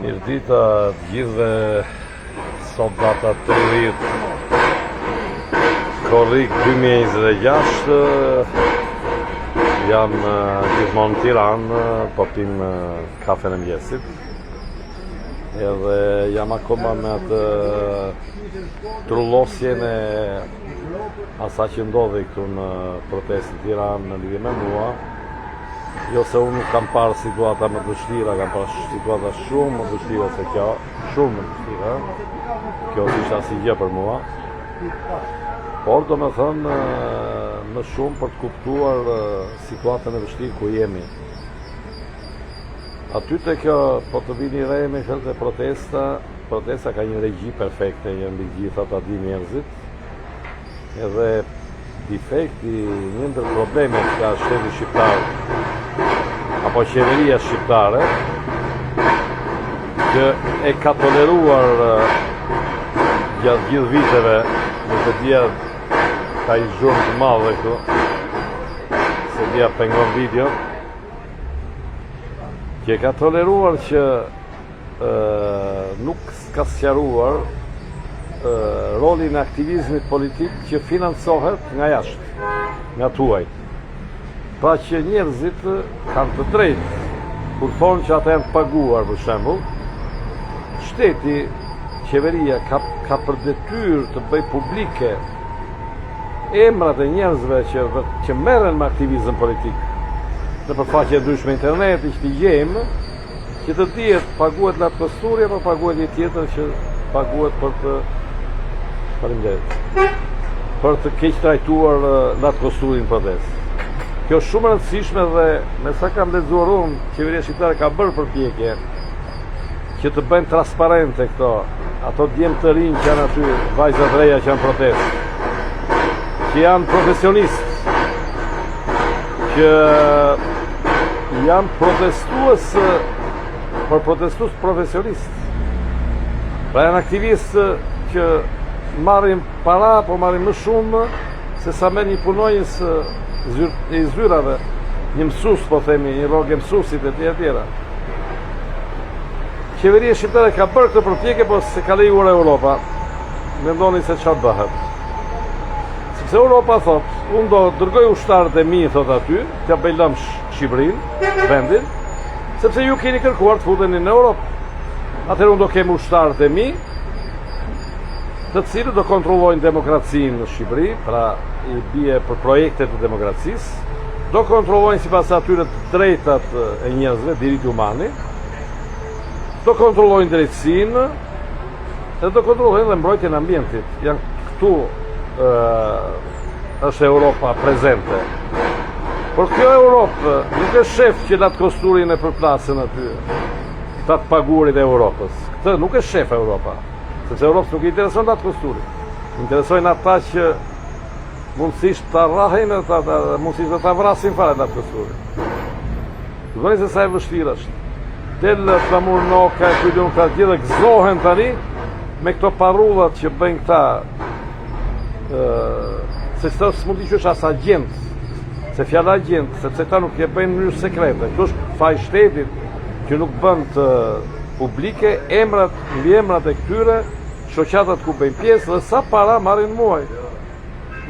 Mirdita të gjithëve, sot data 30 korrik 2026, jam gjithmonë në Tiranë, po pim kafen e mëngjesit. Edhe jam akoma me atë trullosjen e asaj që ndodhi këtu në protestë në Tiranë në lidhje me mua. Jo se unë nuk kam parë situata më të vështira, kam parë situata shumë më të vështira se kjo, shumë më të vështira. Kjo s'ishte asnjë gjë për mua. Por domethënë më shumë për të kuptuar situatën e vështirë ku jemi. Aty te kjo po të vini re me këtë protesta ka një regji perfekte, janë mbi gjitha ta di njerëzit. Edhe defekti, një ndër problemet ka shteti shqiptar apo qeveria shqiptare që e ka toleruar gjatë gjithë viteve, në të tjerë ka i zhurmë të madhe këtu, se dhja pengon video, që e ka toleruar që nuk ka sqaruar rolin e aktivizmit politik që financohet nga jashtë, nga tuajt. Pra që njerëzit kanë të drejtë, kur thonë që ata janë të paguar, për shembull, shteti, qeveria ka për detyrë të bëj publike emrat e njerëzve që merren me aktivizëm politik. Në përfaqe e ndryshme interneti që t'i gjejmë, që të dihet paguhet nga kosturja apo paguhet një tjetër që paguhet për të keq trajtuar nga kosturin protestë. Kjo është shumë e rëndësishme dhe me sa kam lexuar unë, qeveria shqiptare ka bërë përpjekje që të bëjnë transparente këto, ato djemë të rinj që janë aty, vajzat reja që janë protestë, që janë profesionistë, që janë protestues profesionistë. Pra janë aktivistë që marrin para, po marrin më shumë se sa merr një punonjës i zyrave, një mësues, po themi, një rrogë mësuesit e tjera. Qeveria shqiptare ka bërë këtë përpjekje, po se ka lejuar Europa. Mendoni se çfarë bëhet. Sepse Europa thot, unë do dërgoj ushtarët e mi, thot aty, t'ja bëj lëmsh Shqipërinë, vendin, sepse ju keni kërkuar të futeni në Europë. Atëherë unë do kem ushtarët e mi, të cilët do kontrollojnë demokracinë në Shqipëri, pra i bie për projektet e demokracisë, do kontrollojnë sipas atyre të drejtat e njerëzve, diritti umani, do kontrollojnë drejtësinë dhe do kontrollojnë dhe mbrojtjen e ambientit. Janë këtu është Europa prezente. Por kjo Europë nuk është shef që latë kosturin e përplasën aty, ta të pagurit e Europës. Këtë nuk është shef Europa. Sepse Europës nuk i intereson atë kosturin. Interesojnë ata që mundësisht të arrahin, mundësisht të vrasin fare atë kosturin. Dukoni se sa e vështirë është. Del flamur noka e kujtun ka gjithë dhe gëzohen tani me këto parullat që bëjnë këta, se këta së mundi që është as agent, se fjalla agent, sepse këta nuk e bëjnë në njërë sekrete. Kjo është faj shtetit që nuk bënd të publike, mbi emrat e këtyre, shoqatat ku bëjnë pjesë dhe sa para marrin muaj.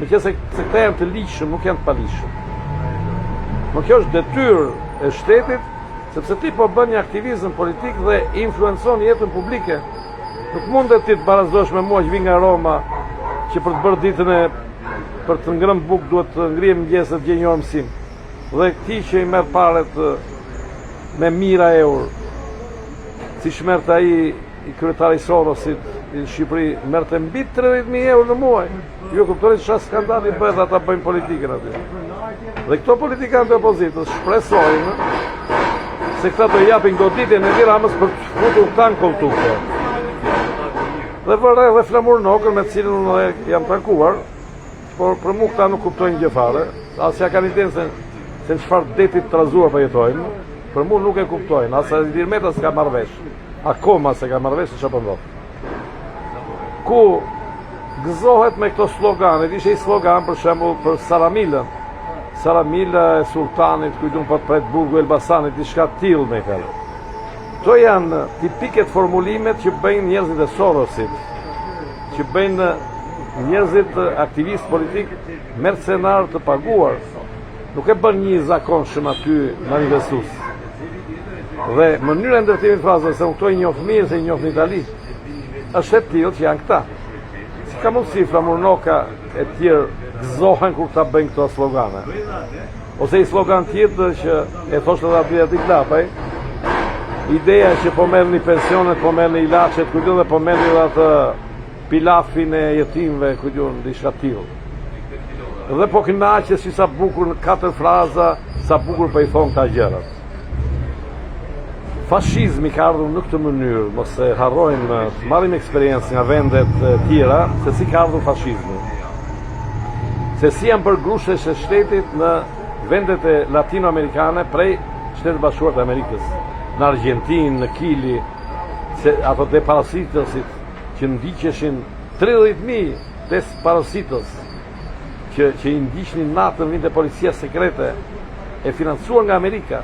Me që se këta janë të liqshëm, nuk janë të paliqshëm. Më kjo është detyrë e shtetit, sepse ti po bën një aktivizëm politik dhe influencon jetën publike. Nuk mundet ti të barazdosh me mua që vi nga Roma, që për të bërë ditën e për të ngrënë bukë duhet të ngrihem mëngjes dhe të gjej një orë mësim. Dhe ti që i merr paret me mijëra euro, si shmert ai i kryetari Sorosit në Shqipëri, merrte mbi 30.000 euro në muaj. Ju kuptoni çfarë skandali bëhet ata bëjnë politikën aty. Dhe këto politikanë të opozitës shpresojnë se këta do japin goditjen e Tiranës për të futur këta në koltuke. Dhe vëre dhe flamur nokër me cilën unë jam takuar, por për mu këta nuk kuptojnë gjë fare, asja kanë idenë se në çfarë detit të trazuar për jetojnë, për mu nuk e kuptojnë, asa Ilir Meta s'ka marrëvesh, akoma se ka marrëvesh se që përndot. Ku gëzohet me këto sloganet, ishe i slogan për shembull për Saramilën, Saramila e sultanit, kujtun për të prejtë burgu Elbasanit, i shka t'il me kërë. Këto janë tipiket formulimet që bëjnë njerëzit e Sorosit, që bëjnë njerëzit aktivistë politik mercenar të paguar. Nuk e bën një zakonshëm aty manifestus. Dhe mënyra e ndërtimit frazës se këto i njoh mirë se i njoh në Itali, është e tillë që janë këta. Si ka mundësi Framurnoka e tjerë gëzohen kur ta bëjnë këto slogane. Ose i slogan tjetër që e thoshte edhe aty aty klapaj, ideja që po merrni pensionet, po merrni ilaçet, kujtun dhe po merrni edhe atë pilafin e jetimëve, kujtun diçka tillë. Dhe po kënaqet si sa bukur në 4 fraza, sa bukur po i thon këta gjërat. Fashizmi ka ardhur në këtë mënyrë, mos e harrojmë të marrim eksperiencë nga vendet tjera se si ka ardhur fashizmi. Se si janë bërë grushesh e shtetit në vendet e latinoamerikane prej Shtetit Bashkuar të Amerikës. Në Argjentinë, në Kili, ato deparasitësit që ndiqeshin 30.000 deparasitës që i ndiqnin natën vinte policia sekrete e financuar nga Amerika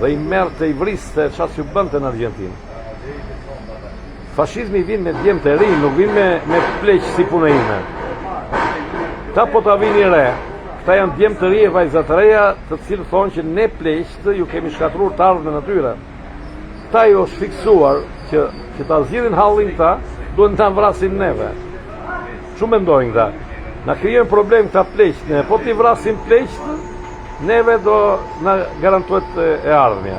dhe i merrte, i vriste çfarë që bënte në Argjentinë. Fashizmi vjen me djemë të rinj, nuk vjen me pleq si punë ime. Ta po ta vini re, këta janë djemë të ri e vajza të reja, të cilë thonë që ne pleqët ju kemi shkatruar të ardhmen e tyre. Ta ju është fiksuar që ta zgjidhin hallin ta, duhen ta vrasin neve. Shumë mendojnë këta. Na krijojnë problem këta pleqët, po t'i vrasin pleqët, neve do na garantohet e ardhmja.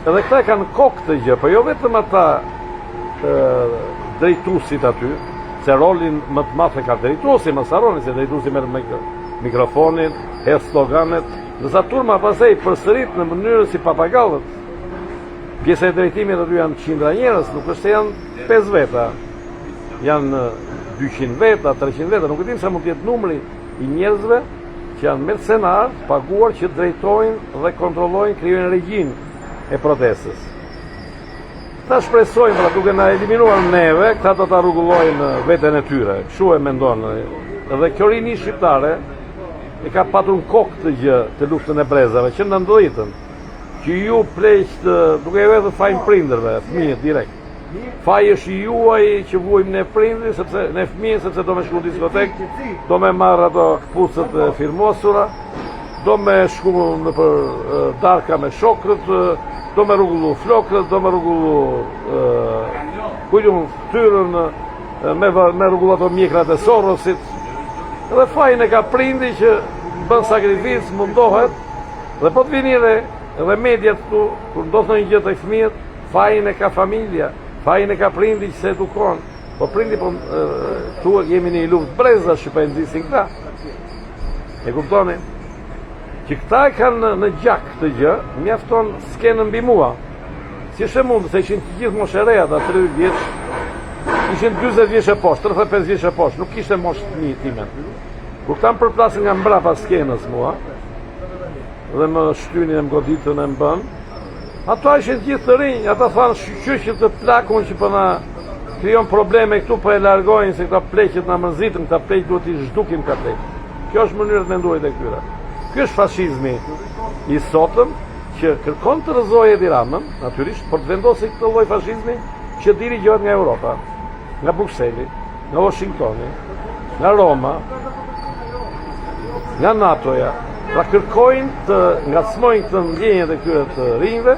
Edhe këta kanë kokë të gjë, po jo vetëm ata drejtuesit aty, se rolin më të madh e ka drejtuesi, mos harroni se drejtuesi merr me mikrofonin, hedh sloganet, ndërsa turma pastaj përsërit në mënyrë si papagallët. Pjesa e drejtimit aty janë qindra njerëz, nuk është se janë 5 veta. Janë 200 veta, 300 veta, nuk e dim sa mund të jetë numri i njerëzve që janë mercenar, paguar që drejtojnë dhe kontrollojnë, krijojnë regjin e protestës. Ta shpresojnë, pra duke na eliminuar neve, këta do ta rregullojnë veten e tyre. Kështu e mendon. Dhe kjo rini shqiptare e ka patur në kokë të gjë të luftën e brezave, që në 90-ën, që ju pleqët, duke ju edhe fajnë prindërve, fëmijët direkt. Faji është juaj që vuajmë ne prindri, sepse ne fëmijë, sepse do me shku në diskotek, do me marrë ato këpucët e firmosura, do me shku në për darka me shokrët, do me rrugullu flokët, do me rrugullu kujtun ftyrën, me rrugullu ato mjekrat e Sorosit. Edhe fajin e ka prindi që bën sakrificë, mundohet, dhe po të vinire edhe mediat këtu, kur ndodh në një gjë tek fëmijët, fajin e ka familja, fajin e ka prindi që se edukon. Po prindi, po tu jemi një luftë brezash që po e nxisin këta. E kuptoni? Që këta e kanë në gjak këtë gjë, mjafton skenën mbi mua. Si është e mundë, se ishin të gjithë moshereja ata 30 vjeç, ishin 40 vjeç e poshtë, 35 vjeç e poshtë, nuk kishte moshë të një time. Kur këta më përplasin nga mbrapa skenës mua, dhe më shtynin e më goditën e më bën, ata ishin gjithë të rinj, ata thanë shqyqyqit të plakun që për na krijon probleme këtu, për e largojnë se këta pleqët na mërzitën, këta pleqët duhet i zhdukim këta pleqët. Kjo është mënyrë të menduarit e këtyre. Ky është fashizmi i sotëm që kërkon të rrëzojë Edi Ramën, natyrisht, por të vendosë këtë lloj fashizmi që dirigohet nga Europa, nga Brukseli, nga Washingtoni, nga Roma, nga NATO-ja. Pra kërkojnë të ngacmojnë këtë ndjenjë të këtyre të rinjve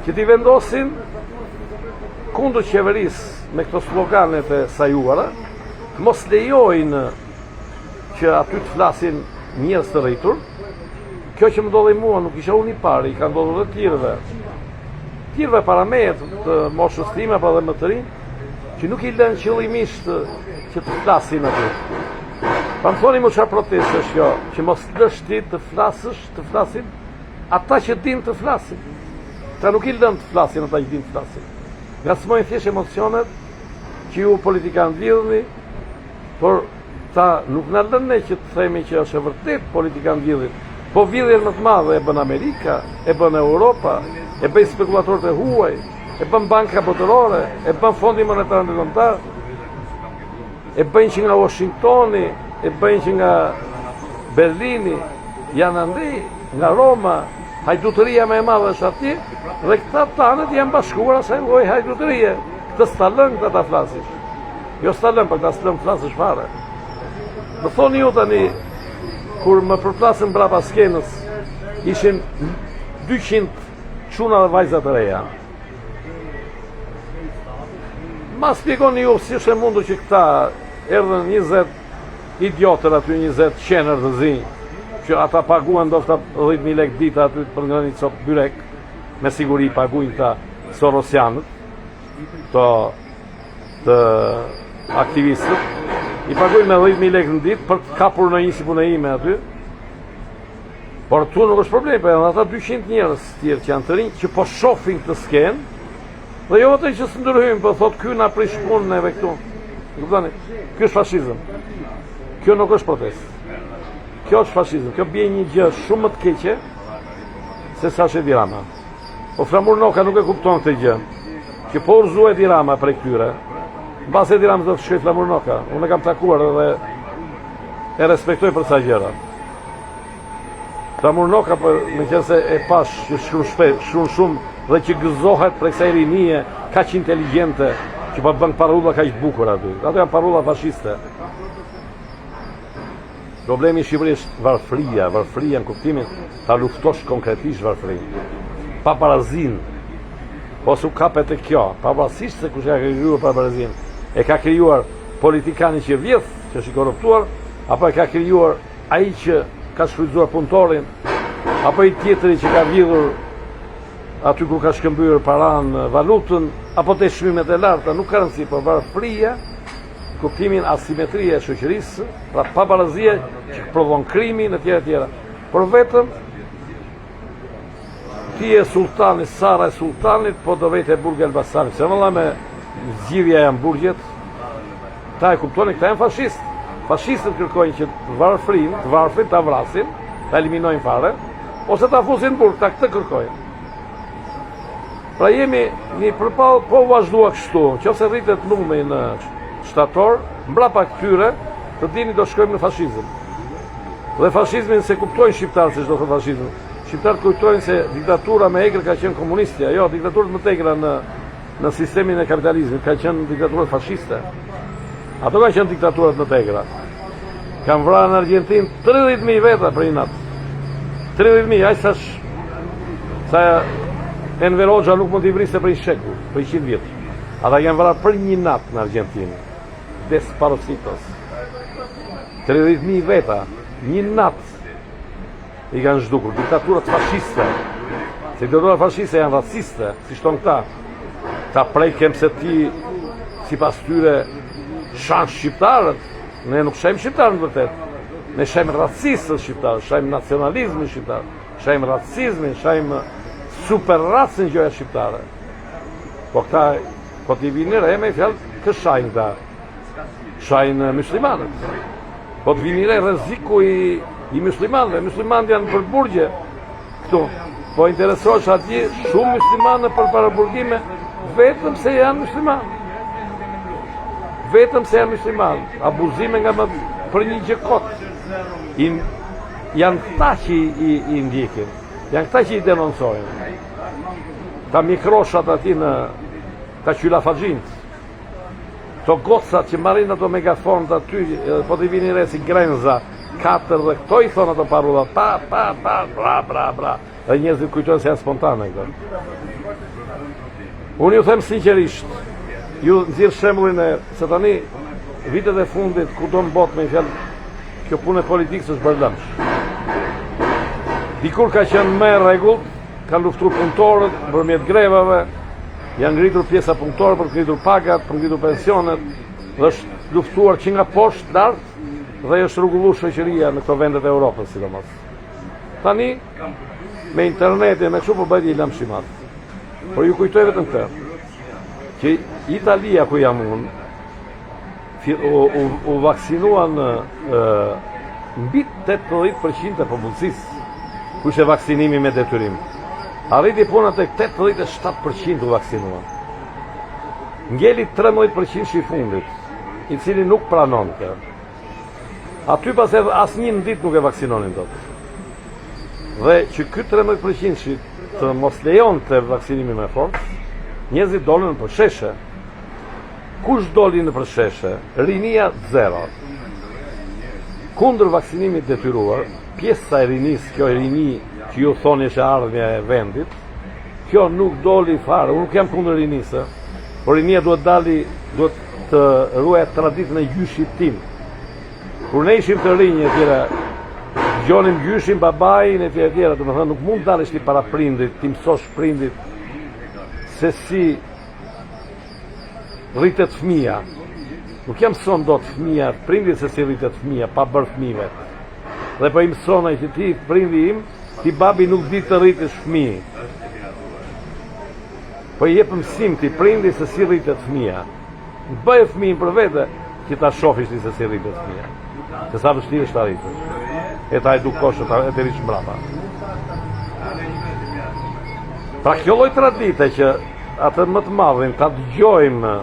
që t'i vendosin kundër qeverisë me këto sloganet e sajuara, mos lejojnë që aty të flasin njerëz të rritur. Kjo që më ndodhi mua nuk isha unë i pari, ka ndodhur edhe tjerëve. Tjerëve para meje të moshës time apo edhe më të rinj, që nuk i lënë qëllimisht që të flasin aty. Pa më thoni më çfarë protestë është kjo, që mos lësh ti të flasësh, të flasin ata që dinë të flasin. Ta nuk i lënë të flasin ata që dinë të flasin. Ngacmojnë thjesht emocionet që ju politikanë lidhni, por ta nuk na lënë ne që të themi që është e vërtet politikanë lidhin. Po vjedhjen më të madhe e bën Amerika, e bën Europa, e bën spekulatorët e huaj, e bën banka botërore, e bën Fondi Monetar Ndërkombëtar, e bën që nga Washingtoni, e bën që nga Berlini, janë andej nga Roma, hajdutëria me e madhe është atje, dhe këta tanët janë bashkuar asaj lloji hajdutërie. Këtë s'ta lën këta ta flasish. Jo s'ta lën, për këta s'lën flasish fare. Më thoni ju tani, kur më përplasën brapa skenës, ishin 200 çuna dhe vajza të reja. Ma spjegoni ju si është e mundur që këta erdhën 20 idiotër aty, 20 qenër të zi, që ata paguan ndofta 10.000 lek dita aty për nga një copë byrek, me siguri paguin ta Sorosianët, të aktivistët, i paguin me 10.000 lek në ditë për të kapur në një si punëime aty, por tu nuk është problem, për ata 200 njerëz tjerë që janë të rinj, që po shohin këtë skenë, dhe jo vetëm që së ndërhyjmë, po thotë ky na prish punën e këtu. Kuptoni? Ky është fashizëm. Kjo nuk është protest. Kjo është fashizëm. Kjo bie një gjë shumë më të keqe se sa është Edi Rama. Po Flamurnoka nuk e kupton këtë gjë. Që po urzuhet Edi Rama prej këtyre. Mbas Edi Rama do të shkoj Flamurnoka. Unë e kam takuar dhe e respektoj për sa gjëra. Flamurnoka, me qenë se e pash shumë dhe që gëzohet për kësaj rinie kaq inteligjente që po bën parulla kaq bukur aty. Ato janë parulla fashiste. Problemi i Shqipërisë është varfëria në kuptimin ta luftosh konkretisht varfërinë. Paparazin. Po su kapet e kjo, pavarësisht se kush ka krijuar paparazin. E ka krijuar politikani që vjedh, që është i korruptuar, apo e ka krijuar ai që ka shfrytzuar punëtorin, apo i tjetri që ka vjedhur aty ku ka shkëmbyer paran, valutën, apo te çmimet e larta, nuk ka rëndësi, por varfëria, kuptimin asimetrie e shoqërisë, pra paparazia që provon krimin e tjera. Por vetëm ti e sultani, Sara e sultanit, po do vete Burg Elbasanit. Se valla me zgjidhja janë burgjet, ta e kuptoni, këta janë fashistë. Fashistët kërkojnë që të varfrin, ta vrasin, ta eliminojnë fare, ose ta fusin burg, ta këtë kërkojnë. Pra jemi një përpall, po vazhdua kështu, nëse rritet numri në shtator, mbrapa këtyre, të dini do shkojmë në fashizëm. Dhe fashizmin se kuptojnë shqiptarët se çdo të fashizëm. Shqiptarët kujtojnë se diktatura me egrë ka qenë komunistja, jo, diktaturët më të egra në sistemin e kapitalizmit ka qenë diktaturat fashiste. Ato ka qenë diktaturat më të egra. Kanë vrarë në Argjentinë 30.000 veta për një natë. 30.000, aq sa Enver Hoxha nuk mund t'i vriste për një shekull, për 100 vjet. Ata kanë vrarë për një natë në Argjentinë. Desparositos. 30.000 veta, një natë i kanë zhdukur. Diktaturat fashiste. Se diktaturat fashiste janë raciste, si shton këta. Ta prejkem se ti, si pas tyre, shanë shqiptarët. Ne nuk shajmë shqiptarën vërtet. Ne shajmë racistët shqiptarë, shajmë nacionalizmin shqiptarë, shajmë racizmin, shajmë super racin gjoja shqiptare. Po këta, po t'i vini re me i fjallë, kë shajnë këta? Shajnë muslimanët. Po t'vi një rreziku i muslimanëve. Muslimanët janë për burgje këtu. Po interesosh atje shumë muslimanë për paraburgime vetëm se janë muslimanë. Vetëm se janë muslimanë. Abuzime nga më për një gjëkot. Janë këta që i ndjekin. Janë këta që i denonsojnë. Ta mikroshat ati në ta qylafagjinët. To gocat që marrin ato megafonët aty, po t'i vini re si Grenza, 4 dhe këto i thonë ato parullat, bra. Dhe njerëzit kujtojnë se janë spontane këto. Unë ju them sinqerisht, ju nxjerr shembullin e se tani vitet e fundit ku do në botë me fjalë, kjo punë e politikës është bërlëmsh. Dikur ka qenë me rregullt, kanë luftruar punëtorët përmjet grevave, janë ngritur pjesa punëtorë për ngritur pagat, për ngritur pensionet, dhe është luftuar që nga poshtë lart dhe është rrugulluar shoqëria në këto vendet e Europës sidomos. Tani me internetin, me kështu po bëhet i lamshimat. Por ju kujtoj vetëm këtë, që Italia ku jam unë, u vaksinuan mbi 80% e popullsisë, ku ishte vaksinimi me detyrim. Arriti puna tek 87% u vaksinuan. Ngeli 13% i fundit, i cili nuk pranon këtë. Aty pas edhe asnjë në ditë nuk e vaksinonin dot. Dhe që ky 13% të mos lejonte vaksinimin me forcë, njerëzit dolën për sheshe. Kush doli në përsheshe? Rinia 0. Kundër vaksinimit detyruar, pjesa e rinis, kjo rini që ju thoni është ardhmja e vendit, kjo nuk doli fare. Unë nuk jam kundër rinisë, por rinia duhet të ruajë traditën e gjyshit tim. Kur ne ishim të rinj e tjera, dëgjonim gjyshin, babajin e tjera, do të thënë nuk mund dalësh ti para prindit, ti mësosh prindit se si rritet fëmia. Nuk jam mëson dot fëmia, prindit se si rritet fëmia, pa bërë fëmijëve. Dhe po i mësona që ti, prindi im, ti babi nuk di të rritesh fëmijë. Po i jep mësim ti prindi se si rritet fëmia. Bëje fëmijën për vete, që ta shofish ti se si rritet fëmia. Se sa vështirë është ta rritesh. E ta edukosh, e të rrish mbrapa. Pra kjo lloj tradite që atë më të madhin ta dëgjojmë,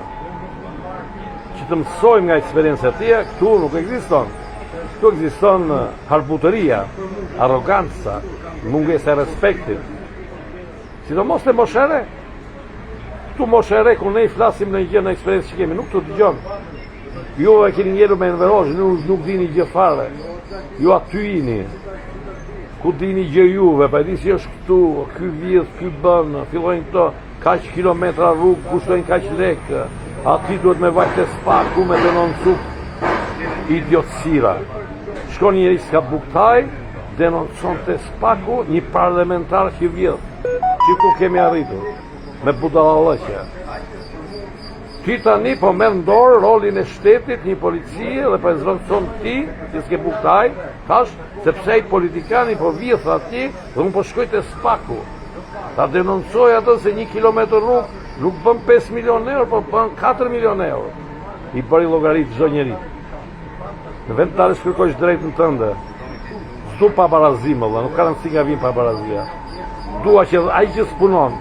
që të mësojmë nga eksperjenca e tij, këtu nuk ekziston. Këtu ekziston harbutëria, arroganca, mungesa e respektit. Sidomos te moshere. Këtu moshere, kur ne i flasim në gjë në eksperiencë që kemi, nuk të dëgjon. Ju e keni njerë me nëverozh, nuk dini gjë fare. Ju aty jini. Ku dini gjë juve, pa e di si është këtu, ky vjedh, ky bën, fillojnë këto, kaq kilometra rrugë, kushtojnë kaq lekë. Ati duhet me vajte spaku, me denoncu idiotësira. Shkon njëri s'ka buktaj, denoncon të spaku një parlamentar që vjedh. Që ku kemi arritur, me budallëqe. Ti tani po merr në dorë rolin e shtetit, një policie, dhe po e zëvendëson ti, që s'ke buktaj, thash, sepse ai politikani po vjedh atje, dhe unë po shkoj te spaku. Ta denoncoj atë se 1 kilometër rrugë nuk bën 5 milion euro, po bën 4 milion euro. I bëri llogarit çdo njeri. Në vend të shkërkosh drejtën tënde, s'du pa barazim, nuk ka rëndësi nga vim pa barazia. Dua që ai që s'punon,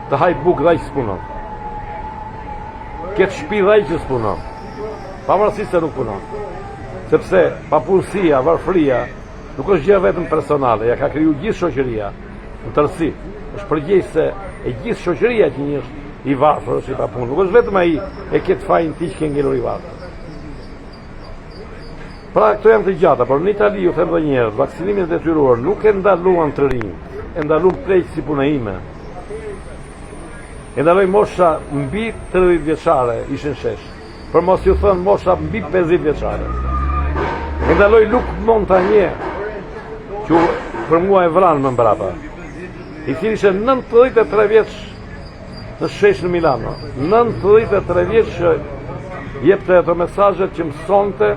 të haj bukë dhe ai që s'punon. Këtë shtëpi dhe ai që s'punon. Pavarësisht se nuk punon. Sepse papunësia, varfëria, nuk është gjë vetëm personale, ja ka kriju gjithë shoqëria. Në tërësi, është përgjegjëse e gjithë shoqëria që një është i varfër, është i papunë. Nuk është vetëm ai e këtë fajin ti që ke ngelur i varfër. Pra, këto janë të gjata, por në Itali, ju them dhe njerë, vaksinimin e detyruar nuk e ndaluan të rinj, e ndaluan pleq si puna ime. E ndaloi mosha mbi 30 vjeçare, ishin shesh. Për mos ju thënë mosha mbi 50 vjeçare. E ndaloi Luc Montagnier, që për mua e vranë më mbrapa. I cili ishte 93 vjeç në shesh në Milano. 93 vjeç që jepte ato mesazhet që mësonte,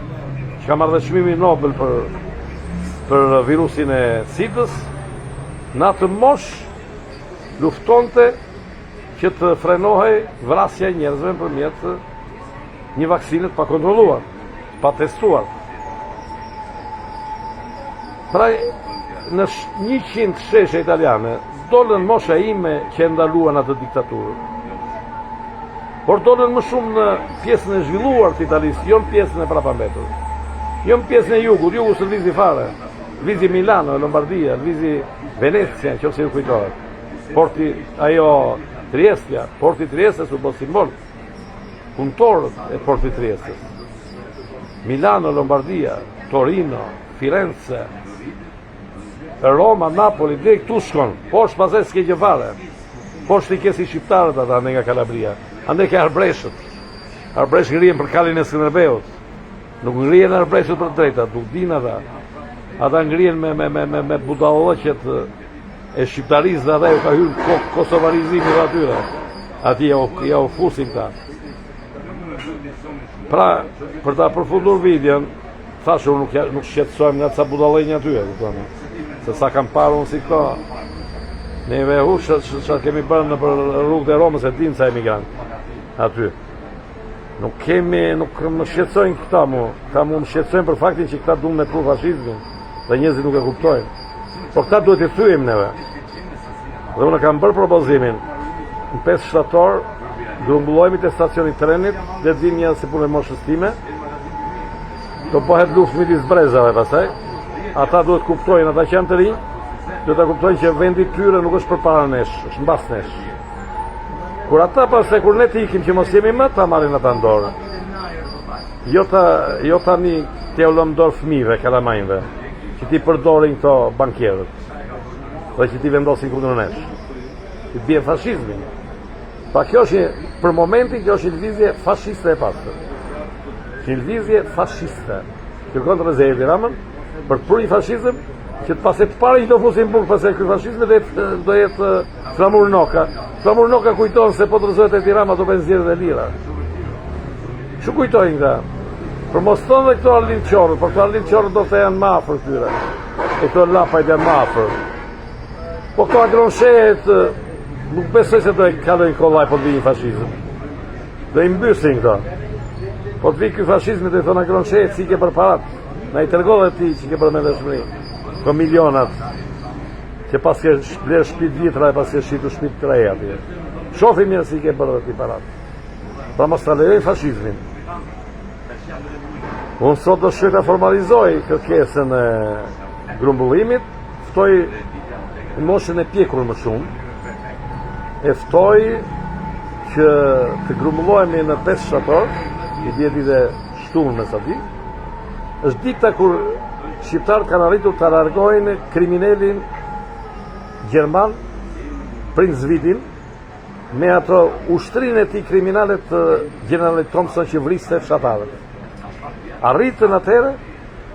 që ka marrë çmimin Nobel për virusin e SIDA-s, në atë mosh luftonte që të frenohej vrasja e njerëzve nëpërmjet një vaksine të pakontrolluar, pa testuar. Pra, në 100 sheshe italiane, dolën mosha ime që e ndaluan atë diktaturë. Por dolën më shumë në pjesën e zhvilluar të Italisë, jo në pjesën e prapambetur. Jo në pjesën e jugut, jugu së lvizi fare. Lvizi Milano, Lombardia, lvizi Venecia, që ose ju kujtohet. Porti, ajo Triestja, porti Triestes u bë simbol. Punëtorët e porti Triestes. Milano, Lombardia, Torino, Firenze, Roma, Napoli, dhe këtu shkon. Poshtë pasaj s'ke gjë fare. Poshtë i kesi shqiptarët ata ande nga Kalabria. Ande ke arbreshët. Arbreshët ngrihen për kalin e Skënderbeut. Nuk ngrihen arbreshët për drejta, nuk din ata. Ata ngrihen me budallëqet e shqiptarisë dhe ata ju ka hyrë kosovarizimi dhe atyre. Ati ja u fusin ta. Pra, për ta përfundur videon, thashur nuk shqetësojmë nga ca budallënj atyre, se sa kam parë unë si këto. Neve që kemi bërë në rrugët e Romës e dinë sa emigrant aty. Nuk më shqetësojnë këta mu. Këta mu më shqetësojnë për faktin që këta dunë me pru fashizmin dhe njerëzit nuk e kuptojnë. Por këta duhet i thyejmë neve. Dhe unë kam bërë propozimin në 5 shtator, grumbullojmë te stacioni trenit, dhe dhimja si punë e moshës time, do bëhet luftë midis brezave pastaj. ata duhet kuptojnë, ata që janë të rinj, duhet ta kuptojnë që vendi tyre nuk është përpara nesh, është mbas nesh. Kur ata pastaj kur ne të ikim që mos jemi më, ta marrin ata në dorë. Jo tani t'ja u lëm dorë fëmijëve, kalamajve, që ti përdorin këto bankierët, dhe që ti vendosin kundër nesh. Ti bie fashizmi. Pa kjo është, për momentin, kjo është një lëvizje fashiste e pastër. Një lëvizje fashiste. Kërkon të rezervë Edi Ramën për të prurë fashizëm, që të pase të pare i do fusin bukë, pase ky fashizmi do jetë Flamur Noka. Flamur Noka kujton se po të rëzohet Edi Rama do benzirë dhe lira. Që kujtojnë këta? Për mos tonë dhe këto Arlind Qorët, për këto Arlind Qorët do të janë ma afër këtyre. E këto lapajt janë ma afër. Po këto agronshet, nuk besoj se do e kalojnë kollaj po të vijin fashizëm. Do i mbysin këto. Po të vijë ky fashizmi do i thonë agronshet si ke për parat. Na i tërgodhe ti që ke për mendeshmëri. Këto milionat që pas ke blerë shtëpit vjetra e pas ke shqitu shtëpit të reja atje. Shofi mirë si ke bërë ti parat. Pra mos të lejoj fashizmin. Unë sot do shkoj të formalizoj kërkesën e grumbullimit, ftoj në moshën e pjekur më shumë, e ftoj që të grumbullohemi në 5 shtator, i djeti dhe shtunë me sati, është dita kur shqiptarët kanë arritur të largojnë kriminelin Gjerman, Prinz Vidin, me ato ushtrinë e tij kriminale të generalit Thompson që vriste fshatarët. Arritën atëherë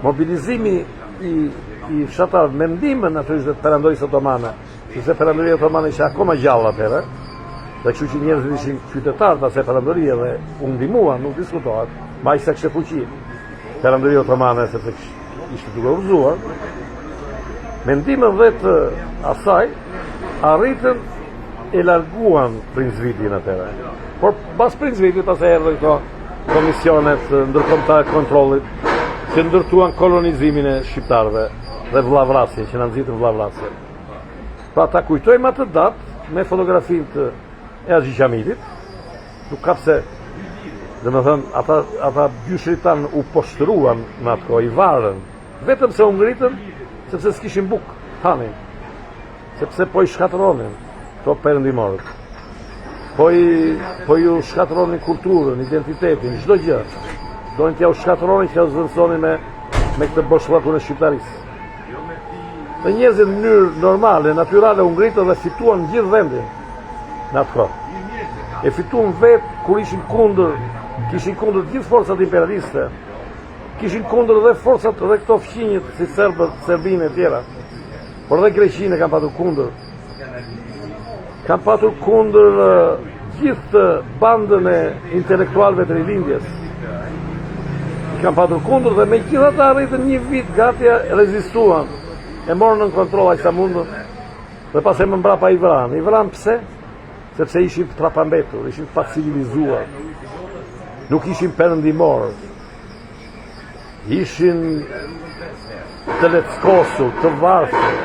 mobilizimi i fshatarëve me ndihmën natyrisht të perandojës otomane, sepse perandoria otomane ishte akoma gjallë atëherë, dhe kështu që njerëzit ishin qytetarë të asaj perandorie dhe u ndihmuan, nuk diskutohet, ma ishte kishte fuqi perandoria otomane sepse ishte duke udhëzuar. Me ndihmën dhe të asaj arritën e larguan Prinz Vidin atëherë. Por pas Prinz Vidit pastaj erdhën këto komisionet ndërkombëtar kontrollit që ndërtuan kolonizimin e shqiptarëve dhe vllavrasjen, që na nxitën vllavrasjen. Pra ta kujtojmë atë datë me fotografinë të Haxhi Xhamidit, nuk ka pse, domethënë ata gjyshrit tanë u poshtruan në atë kohë, i varën, vetëm se u ngritën sepse s'kishin bukë, hanin, sepse po i shkatërronin këto perëndimorët. Po ju shkatëronin kulturën, identitetin, çdo gjë. Doin t'ja u shkatëronin, t'ja u zvendësonin me këtë boshllakun e shqiptarisë. Dhe njerëzit në mënyrë normale, natyrale u ngritën dhe fituan gjithë vendin në atë kohë. E fituan vetë kur ishin kundër të gjithë forcat imperialiste, kishin kundër dhe forcat dhe këto fqinjët si serbët, Serbinë e tjera. Por dhe Greqinë e kanë patur kundër. Kanë patur kundër gjithë bandën e intelektualëve të rilindjes. Kanë patur kundër dhe me gjithë ata arritën një vit gati rezistuan. E morën në kontroll aq sa mundën dhe pas e më mbrapa i vranë. I vranë pse? Sepse ishin trapambetur, ishin pa civilizuar. Nuk ishin perëndimor. Ishin të leckosur, të varfër,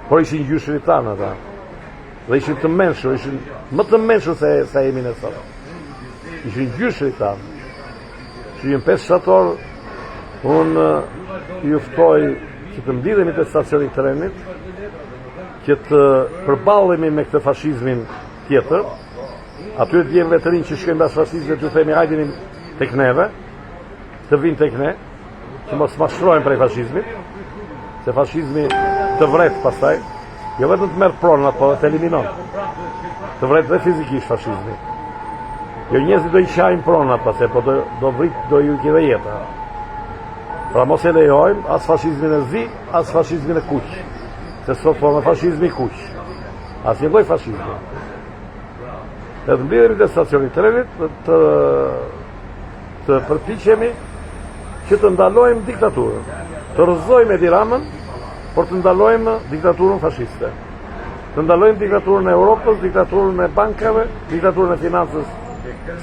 por ishin gjyshëritan ata. Dhe ishin të menshur, ishin më të menshur se jemi ne sot. Ishin gjyshëritan. Ishin 5 shtator, unë ju ftoj që të mblidhemi te stacioni i trenit, që të përballemi me këtë fashizmin tjetër. Aty të djemve të rinj që shkojnë mbas fashizmit, ju themi hajdini tek neve, të vinë tek ne, që mos mashtrohen prej fashizmit, se fashizmi të vret pastaj, jo vetëm të merr pronat, po dhe të eliminon. Të vret dhe fizikisht fashizmi. Jo njerëzit do i qajnë pronat pastaj, po do ju ikë dhe jeta. Pra mos e lejojmë as fashizmin e zi, as fashizmin e kuq. Se sot po me fashizmi kuq. As një lloj fashizmi. Dhe të mblidhemi te stacioni i trenit, të përpiqemi që të ndalojmë diktaturën. Të rrëzojmë Edi Ramën, por të ndalojmë diktaturën fashiste. Të ndalojmë diktaturën e Europës, diktaturën e bankave, diktaturën e financës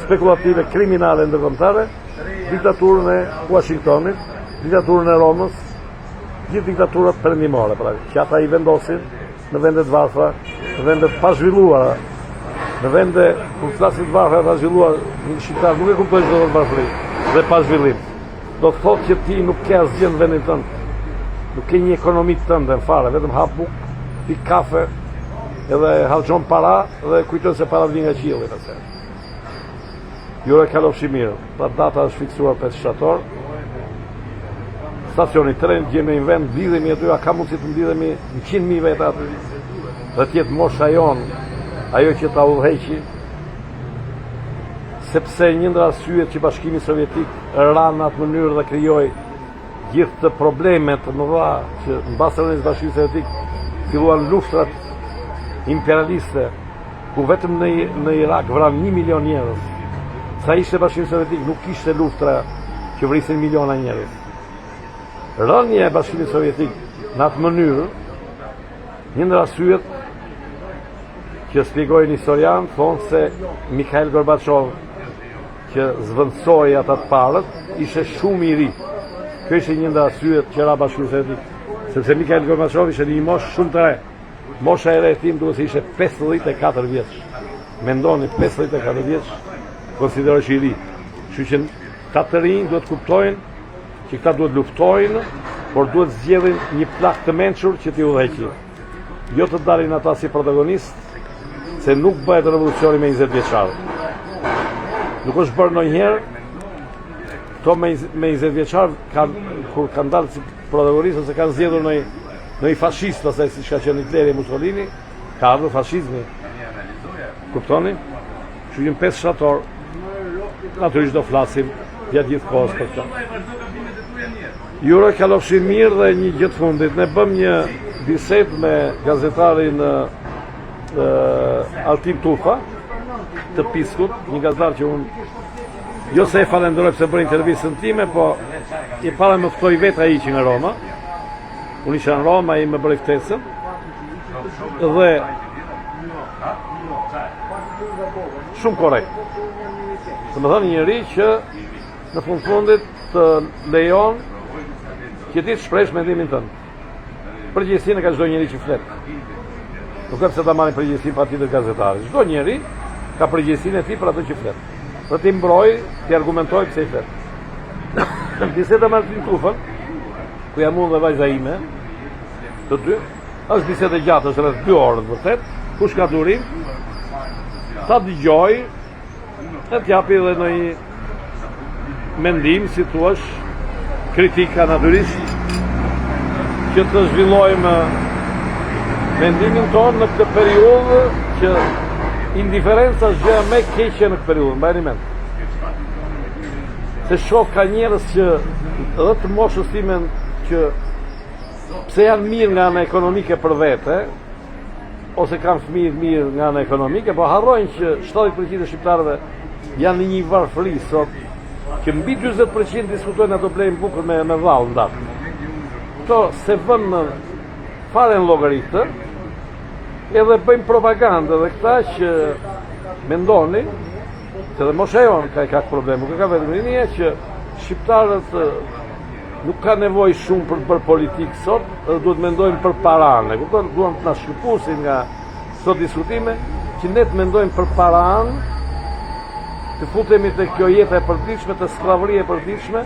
spekulative, kriminale ndërkombëtare, diktaturën e Washingtonit, diktaturën e Romës, gjithë diktaturat perëndimore, pra, që ata i vendosin në vendet varfra, në vendet pa zhvilluara, në vende kur flasin varfra pa zhvilluar, në shqiptar nuk e kuptojnë çdo varfëri dhe pa zhvillim. Do të thotë që ti nuk ke asgjë në vendin tënd. nuk ke një ekonomi tënde në fare, vetëm hap buk, pik kafe, edhe harxhon para dhe kujton se para vjen nga qielli pastaj. Jure kalofshi mirë. Pra data është fiksuar 5 shtator. Stacioni tren gjemi në vend, lidhemi aty, a ka mundësi të mbledhemi 100.000 veta aty. Dhe tjetë mosha jonë, ajo që ta udhëheqi, sepse një ndër arsyet që Bashkimi Sovjetik ra në atë mënyrë dhe krijoi gjithë të problemet të mëdha që mbas rënies së Bashkimit Sovjetik filluan luftrat imperialiste, ku vetëm në Irak vran 1 milion njerëz. Sa ishte Bashkimi Sovjetik nuk kishte luftra që vrisin miliona njerëz. Rënja e Bashkimit Sovjetik në atë mënyrë, një ndër arsyet që shpjegojnë historian, thonë se Mikhail Gorbachev, që zvendësoi ata të parët, ishte shumë i ri. Kjo ishte një ndër arsyet që ra Bashkimi Sovjetik, sepse Mikhail Gorbachev ishte një moshë shumë të re. Mosha e re e tim duhet se ishte 54 vjeç. Mendoni 54 vjeç, konsiderohesh i ri. Kështu që ta të rinj duhet kuptojnë që këta duhet luftojnë, por duhet zgjedhin një plak të mençur që t'i udhëheqin. Jo të dalin ata si protagonist, se nuk bëhet revolucioni me 20 vjeçar. Nuk është bërë ndonjëherë, to me 20 vjeçar kur kanë dalë si protagonist ose kanë zgjedhur në i fashist, pastaj siç ka qenë Hitleri e Mussolini, ka ardhur fashizmi. Kuptoni? Që jemi 5 shtator, natyrisht do flasim gjatë gjithë kohës për këtë. Jure kalofshin mirë dhe një gjë të fundit. Ne bëm një bisedë me gazetarin Altin Tufa, të Piskut, një gazetar që unë jo se e falenderoj pse bëri intervistën time, po i para më ftoi vetë ai që nga Roma. Unë isha në Roma, ai më bëri ftesën. Dhe shumë korrekt. Të më thënë njëri që në fundit të lejon që ti të shpresh mendimin tënd. Përgjegjësinë ka çdo njeri që flet. Nuk ka pse ta marrin përgjegjësinë patjetër gazetarët. Çdo njeri ka përgjegjësinë e tij për ato që flet. Për të mbroj, të argumentoj pse i flet. Biseda me Altin Tufën, ku jam unë dhe vajza ime, të dy, është bisedë gjatë, është rreth 2 orë vërtet, kush ka durim, ta dëgjoj, e t'japi edhe në një mendim, si thuash, kritika natyrisht, që të zhvillojmë mendimin tonë në këtë periudhë që indiferenca është gjëja më e keqe në këtë periudhë, mbajeni mend. Se shoh ka njerëz që edhe të moshës time që pse janë mirë nga ana ekonomike për vete, ose kanë fëmijë mirë nga ana ekonomike, po harrojnë që 70% e shqiptarëve janë në një varfëri sot, që mbi 40% diskutojnë ato blejnë bukër me vallë ndarë. Këto se vënë fare në llogaritë, edhe bëjmë propagandë dhe këta që mendoni, se dhe mosha jonë ka problem, nuk ka vetëm rinia që shqiptarët nuk ka nevojë shumë për të bërë politikë sot, dhe duhet mendojmë për paranë. Duan të na shqyrpusin nga sot diskutime, që ne të mendojmë për paranë, të futemi të kjo jetë e përditshme, të skllavëria e përditshme,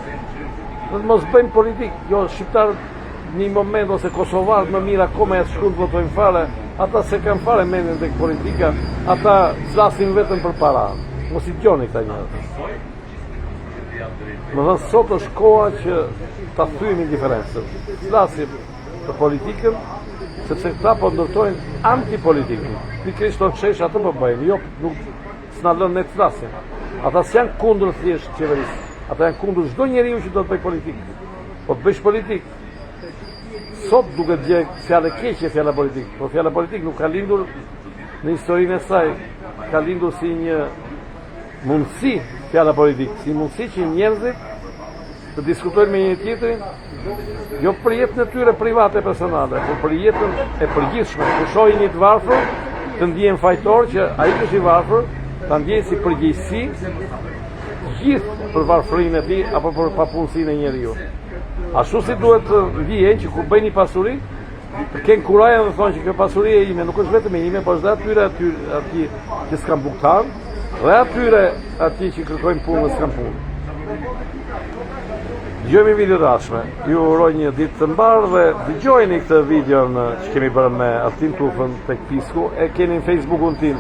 dhe të mos bëjmë politikë. Jo, shqiptarët një moment ose kosovarët më mirë akoma e të shkruan të votojnë fare, ata se kanë fare mendjen tek politika, ata flasin vetëm për paranë. Mos i dëgjoni këta njerëz. Më thënë, sot është koha që ta thyejmë indiferencën. Flasim për politikën, sepse këta po ndërtojnë antipolitikën. Pikërisht tonë shesh atë po bëjnë, jo nuk s'na lënë ne të flasim. Ata s'janë kundër thjesht qeverisë, ata janë kundër çdo njeriu që do të bëjë politikë. Po të bësh politikë. Sot duket gjë fjalë keqe fjala politikë, por fjala politikë nuk ka lindur në historinë e saj, ka lindur si një mundësi fjala politikë, si mundësi që njerëzit të diskutojnë me një tjetrin, jo për jetën e tyre private personale, por për jetën e përgjithshme. Kur shohin një të varfër, të ndihen fajtor që ai që është i varfër, ta ndjejë si përgjegjësi gjithë për varfërinë e tij apo për papunësinë e njeriu. Ashtu si duhet të ndihen që kur bëjnë një pasuri, të kenë kurajën dhe thonë që kjo pasuri e ime, nuk është vetëm e ime, por është dhe aty që s'kan buktar, dhe atyre aty që kërkojnë punë dhe s'kan punë. Dëgjojmë video të ardhshme. Ju uroj një ditë të mbarë dhe dëgjojeni këtë videon që kemi bërë me Altin Tufën tek Pisku. E keni në Facebook-un tim